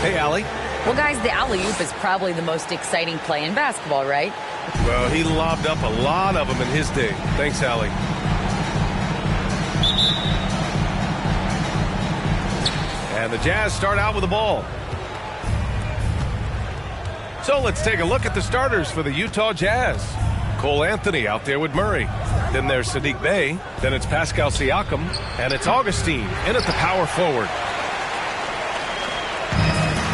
Hey, Allie. Well, guys, the alley-oop is probably the most exciting play in basketball, right? Well, he lobbed up a lot of them in his day. Thanks, Allie. And the Jazz start out with the ball. So let's take a look at the starters for the Utah Jazz. Cole Anthony out there with Murray. Then there's Saddiq Bey. Then it's Pascal Siakam. And it's Augustine in at the power forward.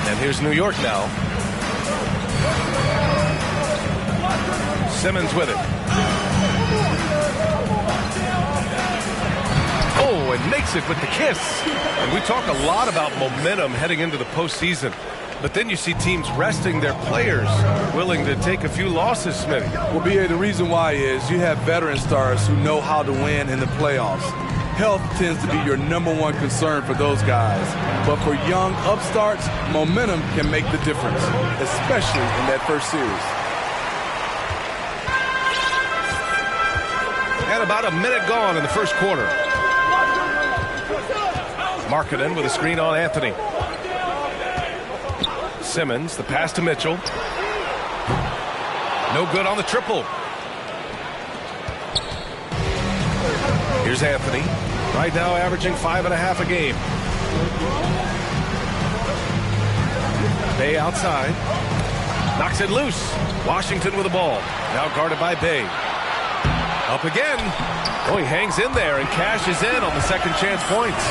And here's New York now. Simmons with it. Oh, and makes it with the kiss. And we talk a lot about momentum heading into the postseason. But then you see teams resting their players, willing to take a few losses, Smitty. Well, B.A., the reason why is you have veteran stars who know how to win in the playoffs. Health tends to be your #1 concern for those guys. But for young upstarts, momentum can make the difference, especially in that first series. And about a minute gone in the first quarter. Markkanen with a screen on Anthony. Simmons, the pass to Mitchell. No good on the triple. Here's Anthony. Right now averaging 5.5 a game. Bey outside. Knocks it loose. Washington with the ball. Now guarded by Bey. Up again. Oh, he hangs in there and cashes in on the second chance points.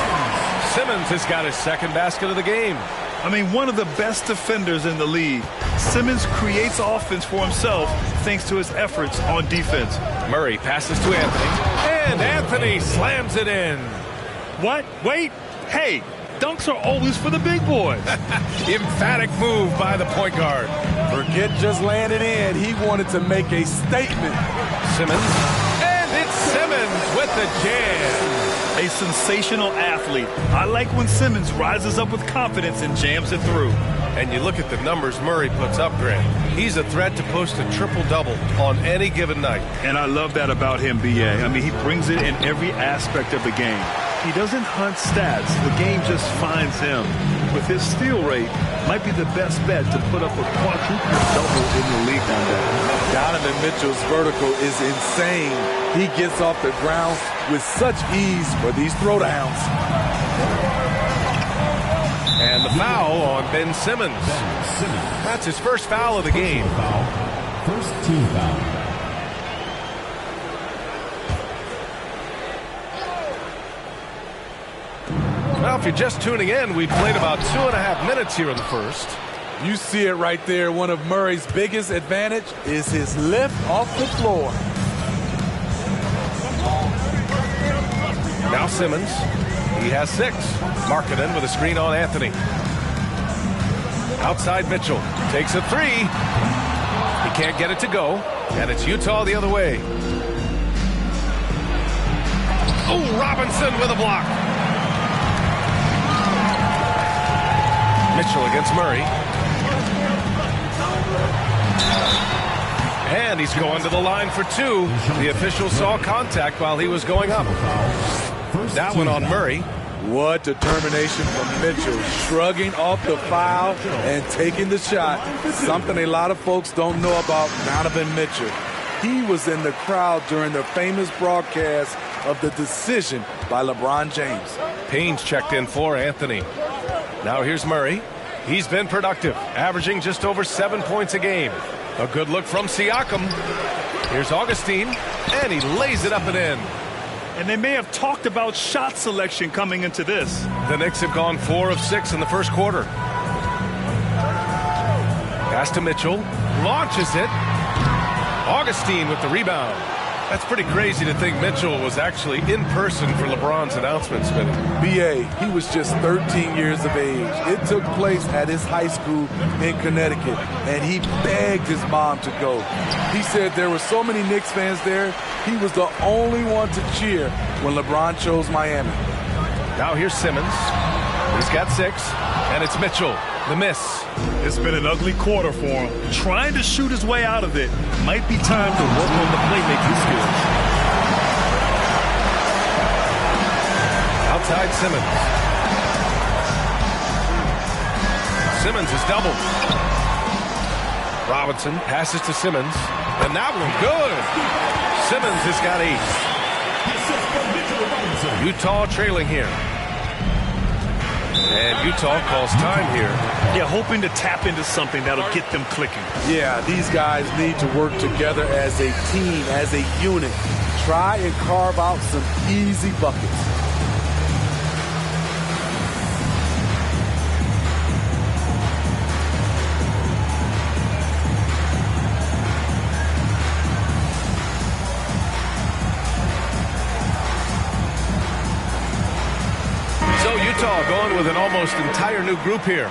Simmons has got his second basket of the game. I mean, one of the best defenders in the league. Simmons creates offense for himself thanks to his efforts on defense. Murray passes to Anthony. And Anthony slams it in. What? Wait. Hey, dunks are always for the big boys. Emphatic move by the point guard. Forget just laying it in. He wanted to make a statement. Simmons. And it's Simmons with the jam. A sensational athlete. I like when Simmons rises up with confidence and jams it through. And you look at the numbers Murray puts up, Grant. He's a threat to post a triple-double on any given night. And I love that about him, B.A. I mean, he brings it in every aspect of the game. He doesn't hunt stats. The game just finds him. With his steal rate, might be the best bet to put up a quadruple double in the league one day. Donovan Mitchell's vertical is insane. He gets off the ground with such ease for these throwdowns. And the foul on Ben Simmons. That's his first foul of the game. First team foul. Well, if you're just tuning in, we've played about 2.5 minutes here in the first. You see it right there. One of Murray's biggest advantage is his lift off the floor. Now Simmons. He has 6. Markkanen with a screen on Anthony. Outside Mitchell. Takes a 3. He can't get it to go. And it's Utah the other way. Oh, Robinson with a block. Mitchell against Murray. And he's going to the line for 2. The official saw contact while he was going up. That one on Murray. What determination from Mitchell, shrugging off the foul and taking the shot. Something a lot of folks don't know about Donovan Mitchell. He was in the crowd during the famous broadcast of the decision by LeBron James. Payne's checked in for Anthony. Now here's Murray. He's been productive, averaging just over 7 points a game. A good look from Siakam. Here's Augustine, and he lays it up and in. And they may have talked about shot selection coming into this. The Knicks have gone 4 of 6 in the first quarter. Pass to Mitchell. Launches it. Augustine with the rebound. That's pretty crazy to think Mitchell was actually in person for LeBron's announcement, Smitty. B.A., he was just 13 years of age. It took place at his high school in Connecticut, and he begged his mom to go. He said there were so many Knicks fans there, he was the only one to cheer when LeBron chose Miami. Now here's Simmons. He's got 6, and it's Mitchell. The miss. It's been an ugly quarter for him. Trying to shoot his way out of it. Might be time to work on the playmaking skills. Outside Simmons. Simmons is doubled. Robinson passes to Simmons. And that one good. Simmons has got 8. Utah trailing here. And Utah calls time here. Yeah, hoping to tap into something that'll get them clicking. Yeah, these guys need to work together as a team, as a unit. Try and carve out some easy buckets. Utah going with an almost entire new group here.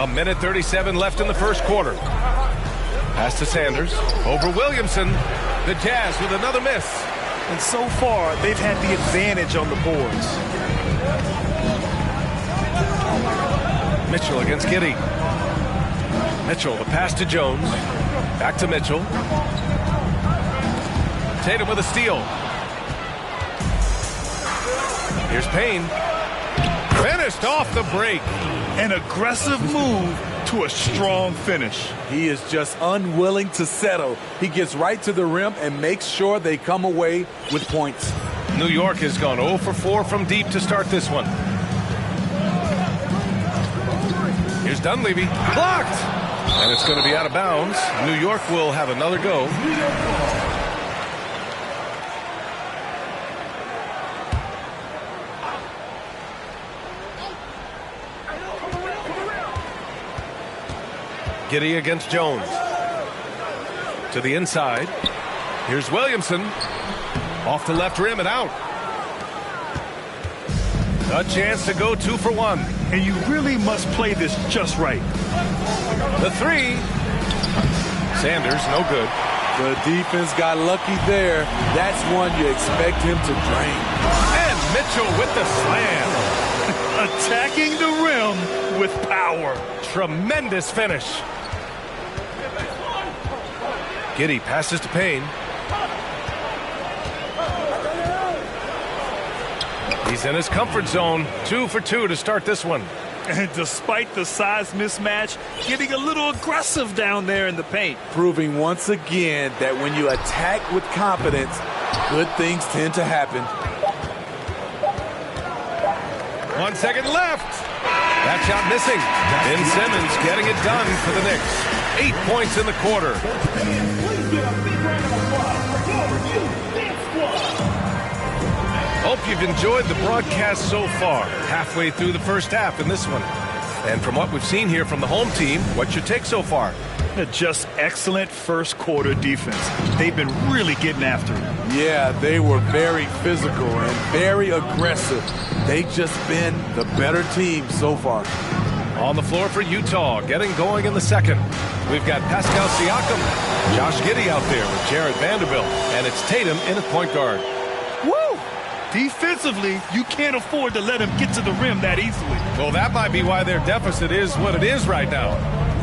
A minute 37 left in the first quarter. Pass to Sanders. Over Williamson. The Jazz with another miss. And so far, they've had the advantage on the boards. Mitchell against Giddey. Mitchell, the pass to Jones. Back to Mitchell. Tatum with a steal. Here's Payne. Finished off the break. An aggressive move to a strong finish. He is just unwilling to settle. He gets right to the rim and makes sure they come away with points. New York has gone 0 for 4 from deep to start this one. Here's Dunleavy. Blocked! And it's going to be out of bounds. New York will have another go. Giddey against Jones. To the inside. Here's Williamson. Off the left rim and out. A chance to go 2 for 1. And you really must play this just right. The 3. Sanders, no good. The defense got lucky there. That's one you expect him to drain. And Mitchell with the slam. Attacking the rim with power. Tremendous finish. Giddey passes to Payne. He's in his comfort zone. 2 for 2 to start this one. And despite the size mismatch, getting a little aggressive down there in the paint. Proving once again that when you attack with confidence, good things tend to happen. 1 second left. That shot missing. Ben Simmons getting it done for the Knicks. 8 points in the quarter. Hope you've enjoyed the broadcast so far. Halfway through the first half in this one. And from what we've seen here from the home team, what's your take so far? Just excellent first quarter defense. They've been really getting after it. Yeah, they were very physical and very aggressive. They've just been the better team so far. On the floor for Utah, getting going in the second. We've got Pascal Siakam, Josh Giddey out there with Jared Vanderbilt, and it's Tatum in at point guard. Woo! Defensively, you can't afford to let him get to the rim that easily. Well, that might be why their deficit is what it is right now.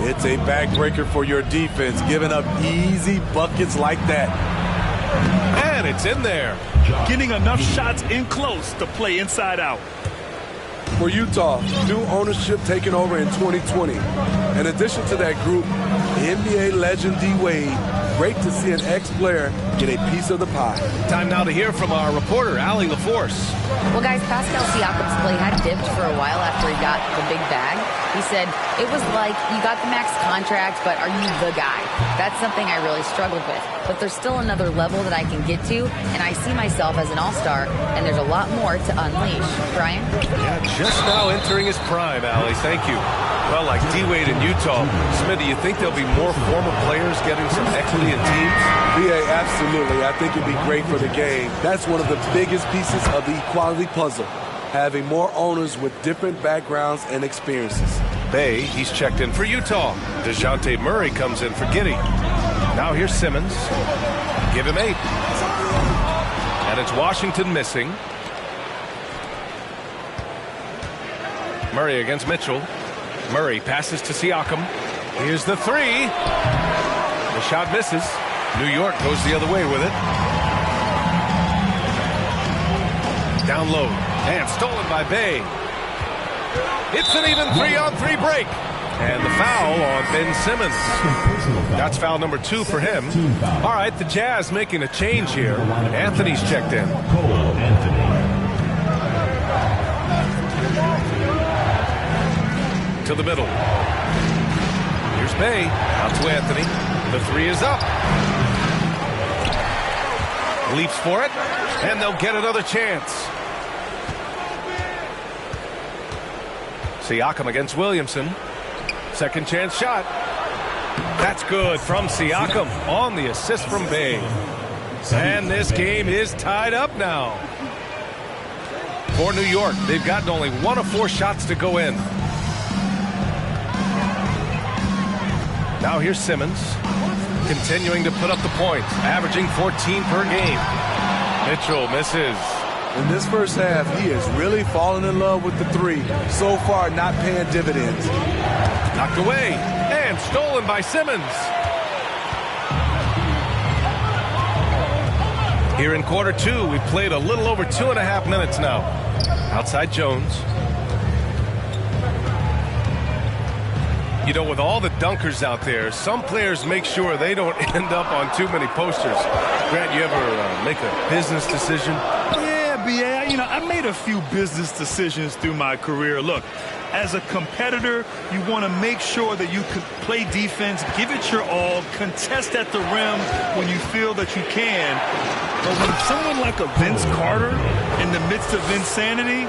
It's a backbreaker for your defense, giving up easy buckets like that. And it's in there. Getting enough shots in close to play inside out. For Utah, new ownership taking over in 2020. In addition to that group, NBA legend D-Wade, great to see an ex-player get a piece of the pie. Time now to hear from our reporter, Allie LaForce. Well, guys, Pascal Siakam's play had dipped for a while after he got the big bag. He said, it was like, you got the max contract, but are you the guy? That's something I really struggled with. But there's still another level that I can get to, and I see myself as an all-star, and there's a lot more to unleash. Brian? Yeah, just now entering his prime, Allie. Thank you. Well, like D-Wade in Utah, Smith, do you think there'll be more former players getting some equity in teams? BA, absolutely. I think it'd be great for the game. That's one of the biggest pieces of the equality puzzle, having more owners with different backgrounds and experiences. Bay, he's checked in for Utah. DeJounte Murray comes in for Giddey. Now here's Simmons. Give him 8. And it's Washington missing. Murray against Mitchell. Murray passes to Siakam. Here's the 3. The shot misses. New York goes the other way with it. Down low. And stolen by Bay. It's an even 3-on-3 break. And the foul on Ben Simmons. That's foul number 2 for him. All right, the Jazz making a change here. Anthony's checked in. To the middle. Here's Bay. Out to Anthony. The 3 is up. Leaps for it. And they'll get another chance. Siakam against Williamson. Second chance shot. That's good from Siakam on the assist from Bay. And this game is tied up now. For New York, they've gotten only 1 of 4 shots to go in. Now here's Simmons, continuing to put up the points, averaging 14 per game. Mitchell misses. In this first half, he has really fallen in love with the 3. So far, not paying dividends. Knocked away and stolen by Simmons. Here in quarter 2, we've played a little over 2.5 minutes now. Outside Jones. You know, with all the dunkers out there, some players make sure they don't end up on too many posters. Grant, you ever make a business decision? Yeah, B.A., you know, I made a few business decisions through my career. Look, as a competitor, you want to make sure that you can play defense, give it your all, contest at the rim when you feel that you can. But when someone like a Vince Carter in the midst of insanity,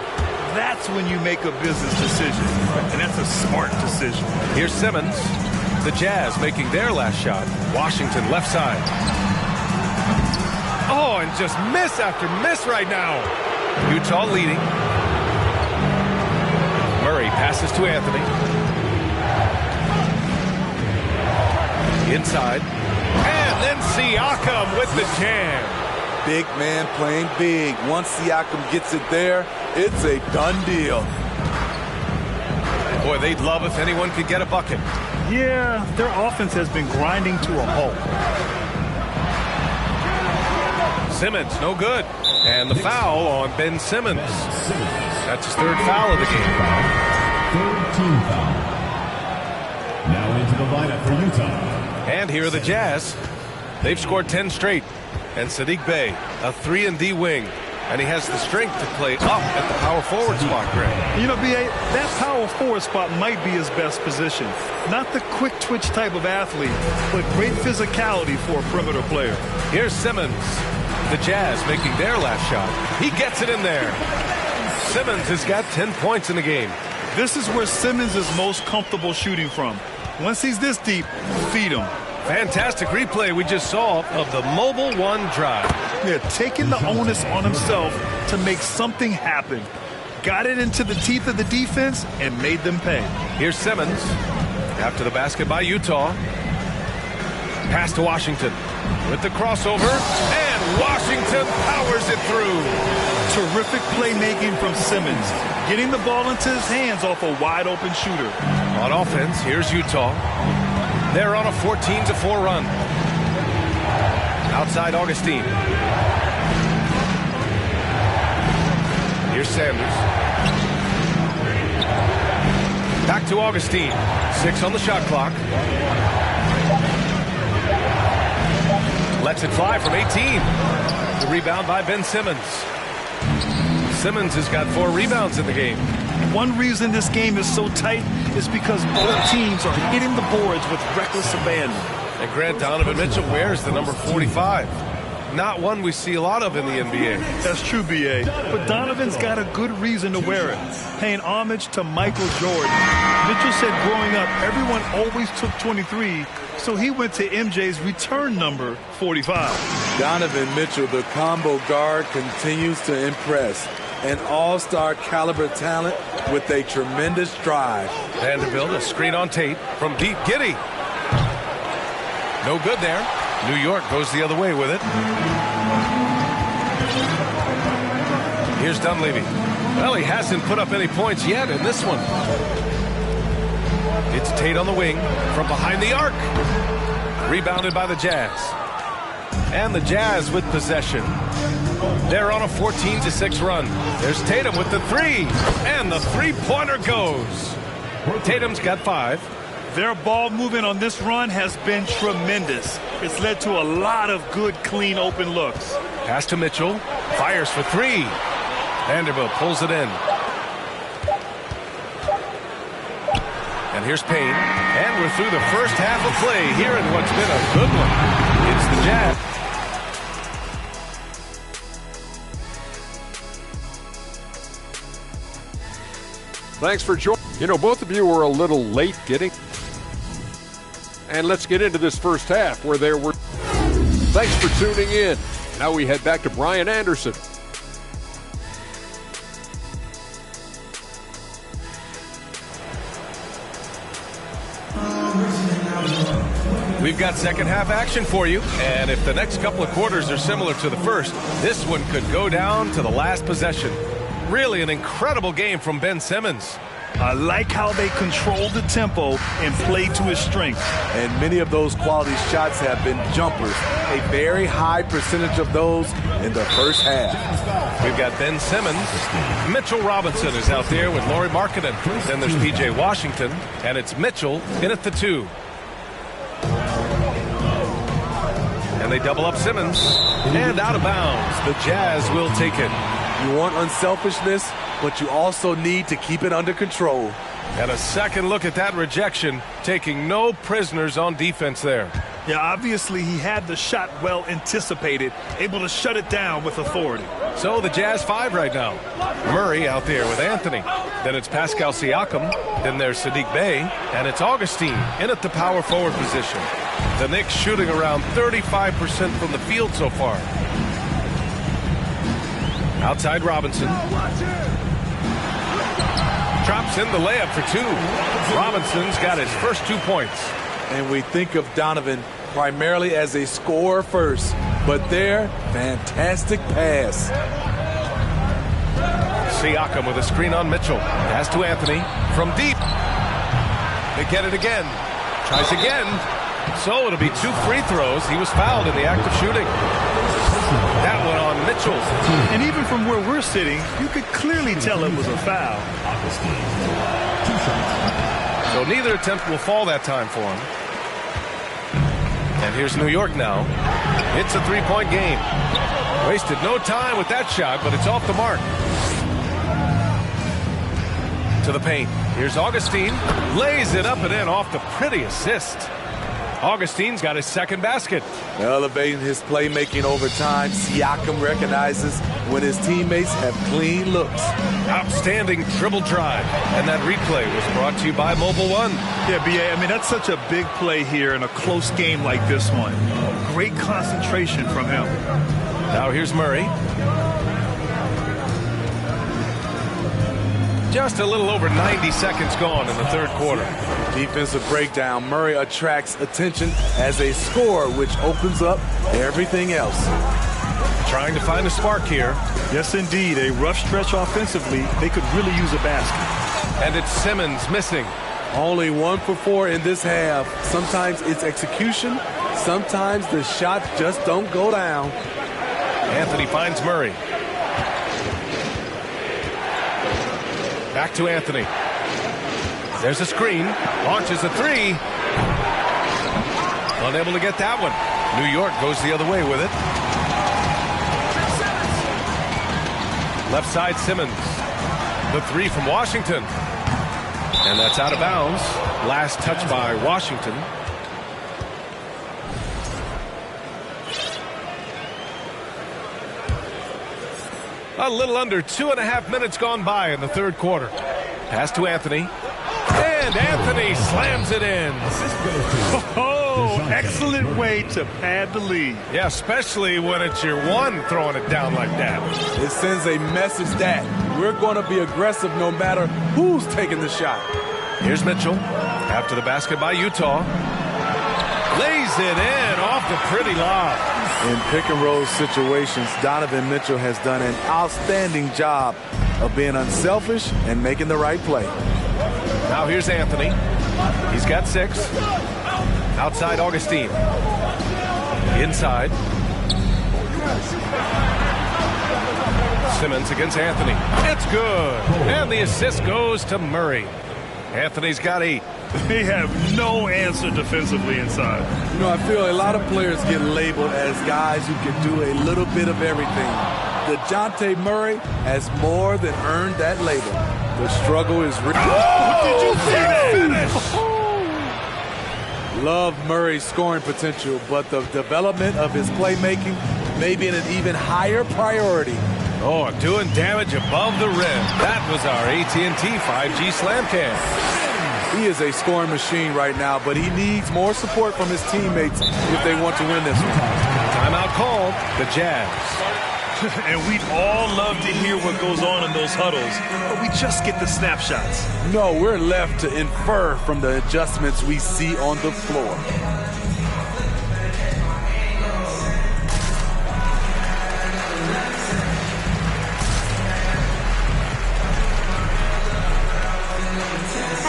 that's when you make a business decision. And that's a smart decision. Here's Simmons. The Jazz making their last shot. Washington left side. Oh, and just miss after miss right now. Utah leading. Murray passes to Anthony. Inside. And then Siakam with the jam. Big man playing big. Once Siakam gets it there, it's a done deal. Boy, they'd love if anyone could get a bucket. Yeah, their offense has been grinding to a halt. Simmons, no good. And the foul on Ben Simmons. That's his 3rd foul of the game. 3rd team foul. Now into the lineup for Utah. And here are the Jazz. They've scored 10 straight. And Saddiq Bey, a 3-and-D wing. And he has the strength to play up at the power forward spot, Greg. You know, B.A., that power forward spot might be his best position. Not the quick twitch type of athlete, but great physicality for a perimeter player. Here's Simmons. The Jazz making their last shot. He gets it in there. Simmons has got 10 points in the game. This is where Simmons is most comfortable shooting from. Once he's this deep, feed him. Fantastic replay we just saw of the mobile 1 drive. Yeah, taking the onus on himself to make something happen. Got it into the teeth of the defense and made them pay. Here's Simmons. After the basket by Utah. Pass to Washington. With the crossover. And Washington powers it through. Terrific playmaking from Simmons. Getting the ball into his hands off a wide open shooter. On offense, here's Utah. They're on a 14-4 run. Outside Augustine. Here's Sanders. Back to Augustine. 6 on the shot clock. Lets it fly from 18. The rebound by Ben Simmons. Simmons has got 4 rebounds in the game. One reason this game is so tight is because both teams are hitting the boards with reckless abandon. And Grant, Donovan Mitchell wears the number 45. Not one we see a lot of in the NBA. That's true, B.A. But Donovan's got a good reason to wear it. Paying homage to Michael Jordan. Mitchell said growing up, everyone always took 23, so he went to MJ's return number 45. Donovan Mitchell, the combo guard, continues to impress. An all-star caliber talent with a tremendous drive. Vanderbilt, a screen on Tate from deep. Giddey. No good there. New York goes the other way with it. Here's Dunleavy. Well, he hasn't put up any points yet in this one. It's Tate on the wing from behind the arc. Rebounded by the Jazz. And the Jazz with possession. They're on a 14-6 run. There's Tatum with the three. And the three-pointer goes. Tatum's got 5. Their ball movement on this run has been tremendous. It's led to a lot of good, clean, open looks. Pass to Mitchell. Fires for 3. Vanderbilt pulls it in. And here's Payne. And we're through the first half of play here in what's been a good one. It's the Jazz. Thanks for joining. You know, both of you were a little late getting. And let's get into this first half where there were. Thanks for tuning in. Now we head back to Brian Anderson. We've got second half action for you, and if the next couple of quarters are similar to the first, this one could go down to the last possession. Really an incredible game from Ben Simmons. I like how they control the tempo and play to his strengths. And many of those quality shots have been jumpers. A very high percentage of those in the first half. We've got Ben Simmons. Mitchell Robinson is out there with Lauri Markkanen. Then there's P.J. Washington, and it's Mitchell in at the 2. And they double up Simmons. And out of bounds. The Jazz will take it. You want unselfishness, but you also need to keep it under control. And a second look at that rejection, taking no prisoners on defense there. Yeah, obviously he had the shot well anticipated, able to shut it down with authority. So the Jazz 5 right now. Murray out there with Anthony. Then it's Pascal Siakam. Then there's Saddiq Bey. And it's Augustine in at the power forward position. The Knicks shooting around 35% from the field so far. Outside Robinson. Drops in the layup for 2. Robinson's got his first 2 points. And we think of Donovan primarily as a scorer first, but there, fantastic pass. Siakam with a screen on Mitchell. Pass to Anthony from deep. They get it again. Tries again. So it'll be 2 free throws. He was fouled in the act of shooting. That one on Mitchell. And even from where we're sitting, you could clearly tell it was a foul. So neither attempt will fall that time for him. And here's New York now. It's a 3-point game. Wasted no time with that shot, but it's off the mark. To the paint. Here's Augustine. Lays it up and in off the pretty assist. Augustine's got his second basket. Elevating his playmaking over time, Siakam recognizes when his teammates have clean looks. Outstanding dribble drive. And that replay was brought to you by Mobile One. Yeah, B.A., I mean, that's such a big play here in a close game like this one. Great concentration from him. Now here's Murray. Just a little over 90 seconds gone in the third quarter. Defensive breakdown. Murray attracts attention as a scorer, which opens up everything else. Trying to find a spark here. Yes, indeed. A rough stretch offensively. They could really use a basket. And it's Simmons missing. Only 1 for 4 in this half. Sometimes it's execution. Sometimes the shots just don't go down. Anthony finds Murray. Back to Anthony. There's a screen. Launches a 3. Unable to get that one. New York goes the other way with it. Left side Simmons. The 3 from Washington. And that's out of bounds. Last touch by Washington. A little under 2.5 minutes gone by in the third quarter. Pass to Anthony. And Anthony slams it in. Oh, excellent way to pad the lead. Yeah, especially when it's your one throwing it down like that. It sends a message that we're going to be aggressive no matter who's taking the shot. Here's Mitchell. After the basket by Utah. Lays it in off the pretty lob. In pick-and-roll situations, Donovan Mitchell has done an outstanding job of being unselfish and making the right play. Now here's Anthony. He's got 6. Outside Augustine. Inside. Simmons against Anthony. It's good. And the assist goes to Murray. Anthony's got 8. They have no answer defensively inside. You know, I feel a lot of players get labeled as guys who can do a little bit of everything. DeJounte Murray has more than earned that label. The struggle is real. Did you see that? Love Murray's scoring potential, but the development of his playmaking may be an even higher priority. Oh, doing damage above the rim. That was our AT&T 5G Slam Cam. He is a scoring machine right now, but he needs more support from his teammates if they want to win this one. Timeout called, the Jazz. And we'd all love to hear what goes on in those huddles, but we just get the snapshots. No, we're left to infer from the adjustments we see on the floor.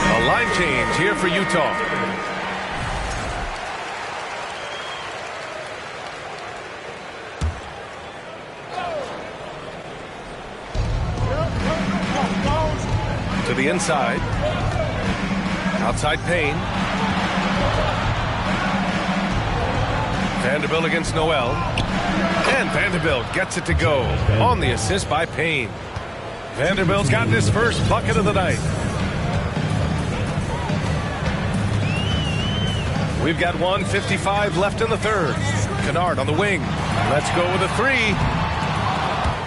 A line change here for Utah. To the inside. Outside Payne. Vanderbilt against Noel. And Vanderbilt gets it to go on the assist by Payne. Vanderbilt's gotten his first bucket of the night. We've got 1:55 left in the third. Kennard on the wing. Let's go with a 3.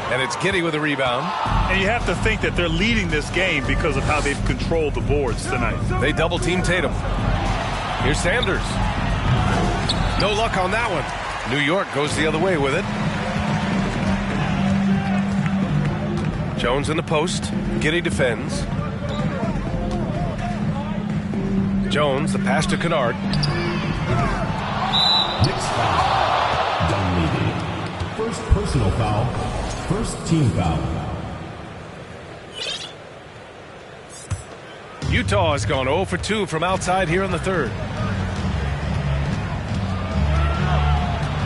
And it's Giddey with a rebound. And you have to think that they're leading this game because of how they've controlled the boards tonight. They double team Tatum. Here's Sanders. No luck on that one. New York goes the other way with it. Jones in the post. Giddey defends. Jones, the pass to Kennard. Next foul. Dunleavy. First personal foul. First team foul. Utah has gone 0 for 2 from outside here in the third.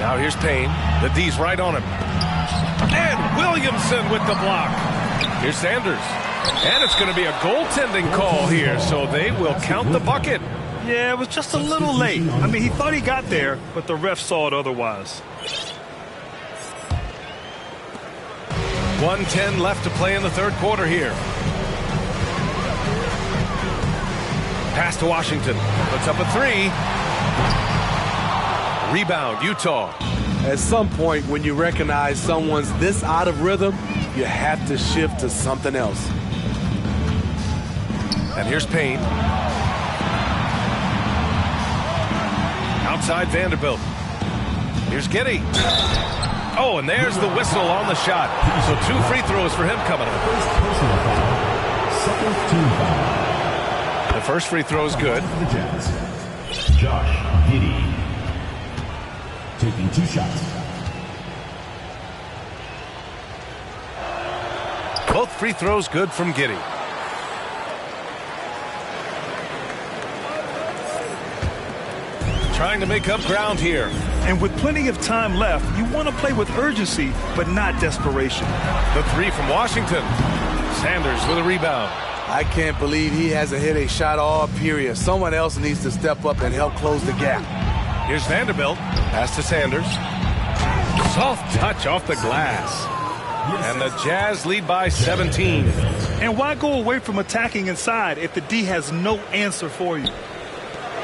Now here's Payne. The D's right on him. And Williamson with the block. Here's Sanders. And it's going to be a goaltending call here, so they will count the bucket. Yeah, it was just a little late. I mean, he thought he got there, but the ref saw it otherwise. 1:10 left to play in the third quarter here. Pass to Washington. Puts up a 3. Rebound, Utah. At some point, when you recognize someone's this out of rhythm, you have to shift to something else. And here's Payne. Outside Vanderbilt. Here's Giddey. Oh, and there's the whistle on the shot. So 2 free throws for him coming up. First personal foul. Second team foul. The first free throw is good. The Jazz. Josh Giddey. Taking 2 shots. Both free throws good from Giddey. Trying to make up ground here. And with plenty of time left, you want to play with urgency, but not desperation. The 3 from Washington. Sanders with a rebound. I can't believe he hasn't hit a shot all period. Someone else needs to step up and help close the gap. Here's Vanderbilt. Pass to Sanders. Soft touch off the glass. And the Jazz lead by 17. And why go away from attacking inside if the D has no answer for you?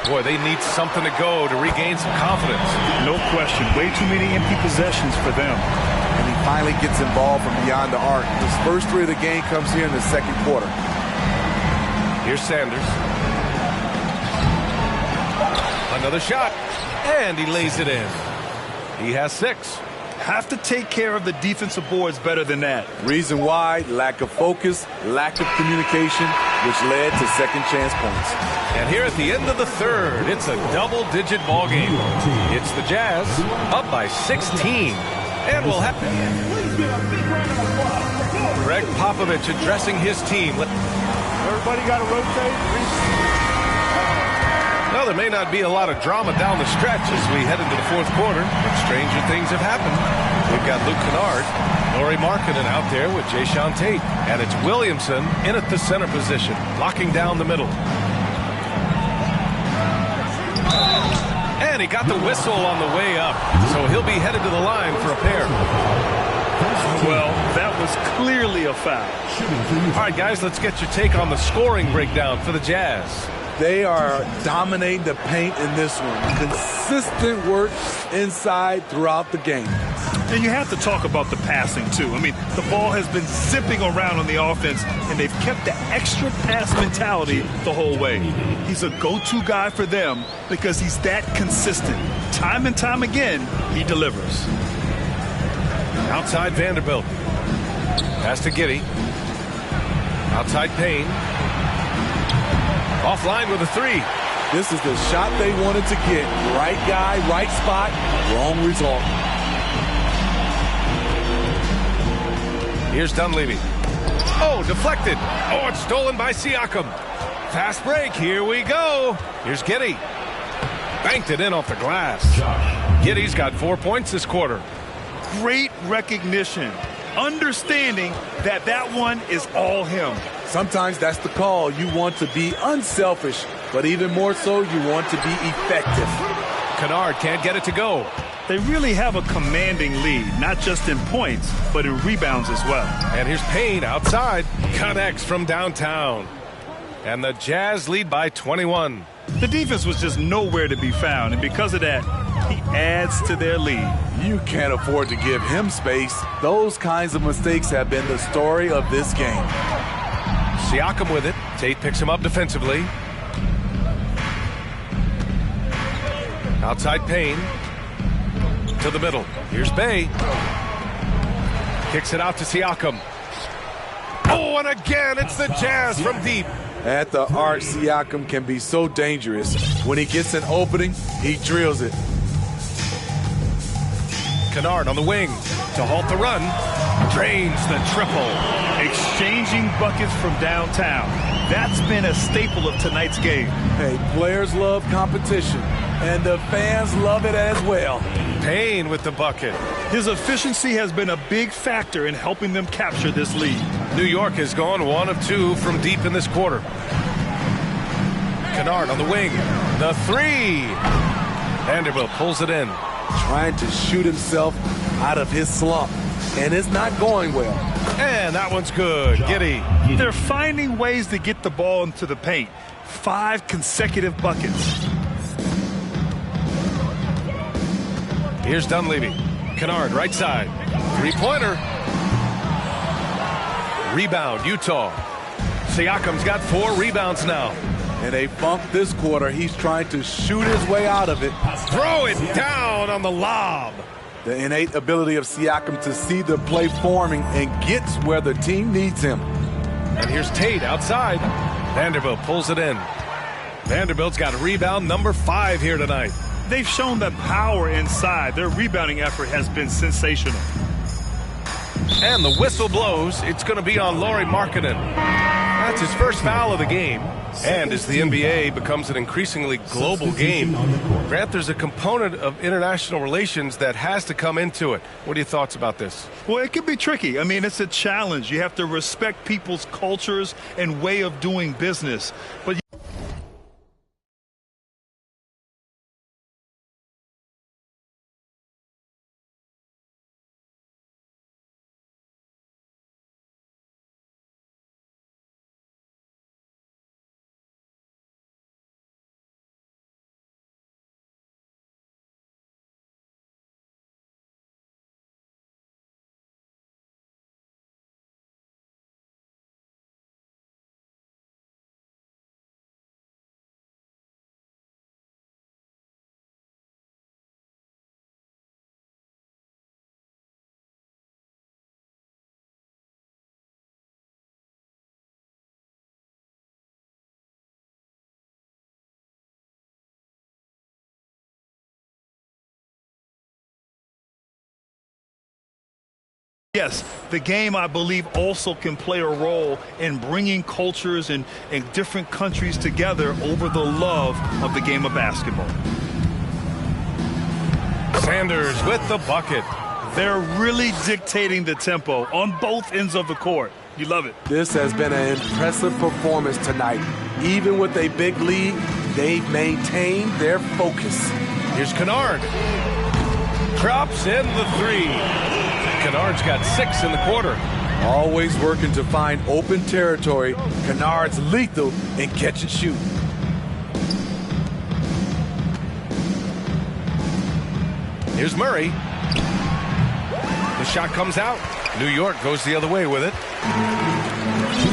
Boy, they need something to go to regain some confidence. No question. Way too many empty possessions for them. And he finally gets involved from beyond the arc. His first 3 of the game comes here in the second quarter. Here's Sanders. Another shot. And he lays it in. He has 6. Have to take care of the defensive boards better than that. Reason why, lack of focus, lack of communication, which led to second chance points. And here at the end of the third, it's a double-digit ball game. It's the Jazz up by 16. And we'll have Greg Popovich addressing his team. Everybody got to rotate. Well, there may not be a lot of drama down the stretch as we head into the fourth quarter, but stranger things have happened. We've got Luke Kennard, Laurie Markkinen out there with Jayshawn Tate, and it's Williamson in at the center position, locking down the middle. And he got the whistle on the way up, so he'll be headed to the line for a pair. Well, that was clearly a foul. All right, guys, let's get your take on the scoring breakdown for the Jazz. They are dominating the paint in this one. Consistent work inside throughout the game. And you have to talk about the passing, too. I mean, the ball has been zipping around on the offense, and they've kept the extra pass mentality the whole way. He's a go-to guy for them because he's that consistent. Time and time again, he delivers. Outside Vanderbilt. Pass to Giddey. Outside Payne. Offline with a three. This is the shot they wanted to get. Right guy, right spot, wrong result. Here's Dunleavy. Oh, deflected. Oh, it's stolen by Siakam. Fast break. Here we go. Here's Giddey. Banked it in off the glass. Giddey's got 4 points this quarter. Great recognition. Understanding that that one is all him. Sometimes that's the call. You want to be unselfish, but even more so, you want to be effective. Kennard can't get it to go. They really have a commanding lead, not just in points, but in rebounds as well. And here's Payne outside. Connects from downtown. And the Jazz lead by 21. The defense was just nowhere to be found, and because of that, he adds to their lead. You can't afford to give him space. Those kinds of mistakes have been the story of this game. Siakam with it. Tate picks him up defensively. Outside Payne. To the middle. Here's Bay. Kicks it out to Siakam. Oh, and again, it's the Jazz from deep. At the arc, Siakam can be so dangerous. When he gets an opening, he drills it. Kennard on the wing to halt the run. Drains the triple. Exchanging buckets from downtown. That's been a staple of tonight's game. Hey, players love competition, and the fans love it as well. Payne with the bucket. His efficiency has been a big factor in helping them capture this lead. New York has gone 1 of 2 from deep in this quarter. Kennard on the wing. The three. Vanderbilt pulls it in. Trying to shoot himself out of his slump, and it's not going well. And that one's good. Giddey. They're finding ways to get the ball into the paint. 5 consecutive buckets. Here's Dunleavy. Kennard, right side. Three-pointer. Rebound, Utah. Siakam's got 4 rebounds now. And they bumped this quarter. He's trying to shoot his way out of it. Throw it down on the lob. The innate ability of Siakam to see the play forming and gets where the team needs him. And here's Tate outside. Vanderbilt pulls it in. Vanderbilt's got rebound number 5 here tonight. They've shown the power inside. Their rebounding effort has been sensational. And the whistle blows. It's going to be on Laurie Markkinen. That's his first foul of the game. And as the NBA becomes an increasingly global game, Grant, there's a component of international relations that has to come into it. What are your thoughts about this? Well, it can be tricky. I mean, it's a challenge. You have to respect people's cultures and way of doing business. But Yes, the game, I believe, also can play a role in bringing cultures and different countries together over the love of the game of basketball. Sanders with the bucket. They're really dictating the tempo on both ends of the court. You love it. This has been an impressive performance tonight. Even with a big lead, they've maintained their focus. Here's Kennard. Drops in the three. Kennard's got 6 in the quarter. Always working to find open territory. Kennard's lethal in catch and shoot. Here's Murray. The shot comes out. New York goes the other way with it. 2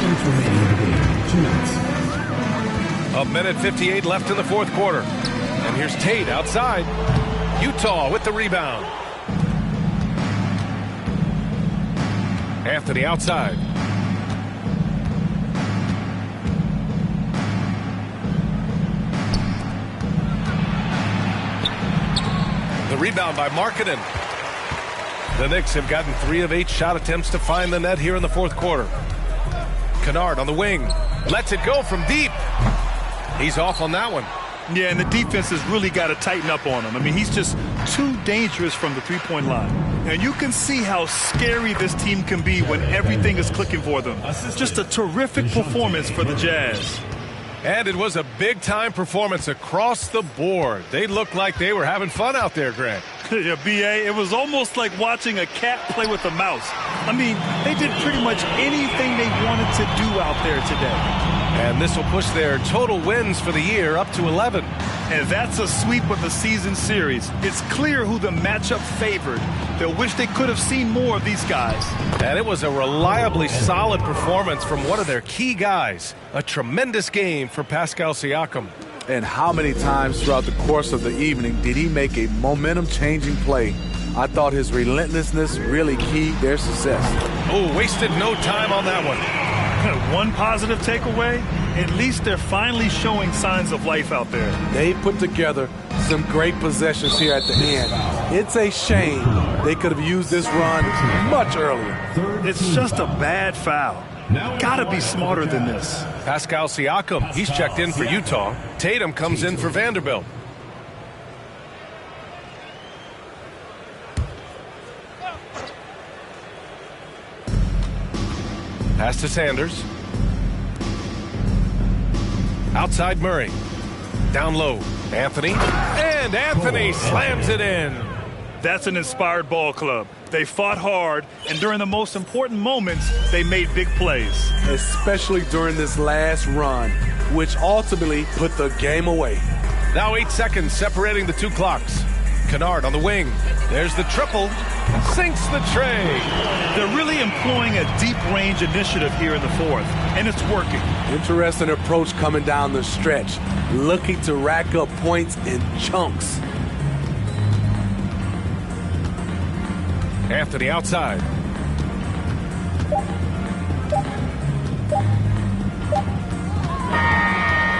minutes remaining in the game. 2 minutes. A minute 58 left in the fourth quarter. And here's Tate outside. Utah with the rebound. Anthony outside. The rebound by Markkanen. The Knicks have gotten 3 of 8 shot attempts to find the net here in the fourth quarter. Kennard on the wing. Lets it go from deep. He's off on that one. Yeah, and the defense has really got to tighten up on him. I mean, he's just too dangerous from the three-point line. And you can see how scary this team can be when everything is clicking for them. Just a terrific performance for the Jazz. And it was a big-time performance across the board. They looked like they were having fun out there, Grant. Yeah, B.A., it was almost like watching a cat play with a mouse. I mean, they did pretty much anything they wanted to do out there today. And this will push their total wins for the year up to 11. And that's a sweep of the season series. It's clear who the matchup favored. They'll wish they could have seen more of these guys. And it was a reliably solid performance from one of their key guys. A tremendous game for Pascal Siakam. And how many times throughout the course of the evening did he make a momentum-changing play? I thought his relentlessness really keyed their success. Oh, wasted no time on that one. One positive takeaway, at least they're finally showing signs of life out there. They put together some great possessions here at the end. It's a shame they could have used this run much earlier. It's just a bad foul. Gotta be smarter than this. Pascal Siakam, he's checked in for Utah. Tatum comes in for Vanderbilt. Pass to Sanders. Outside Murray. Down low. Anthony. And Anthony slams it in. That's an inspired ball club. They fought hard, and during the most important moments, they made big plays. Especially during this last run, which ultimately put the game away. Now 8 seconds separating the two clocks. Kennard on the wing. There's the triple. Sinks the tray. They're really employing a deep-range initiative here in the fourth, and it's working. Interesting approach coming down the stretch, looking to rack up points in chunks. Anthony outside.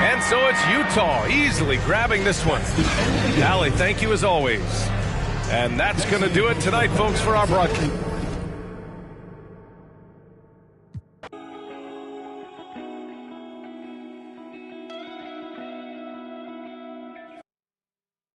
And so it's Utah easily grabbing this one. Allie, thank you as always. And that's going to do it tonight, folks, for our broadcast.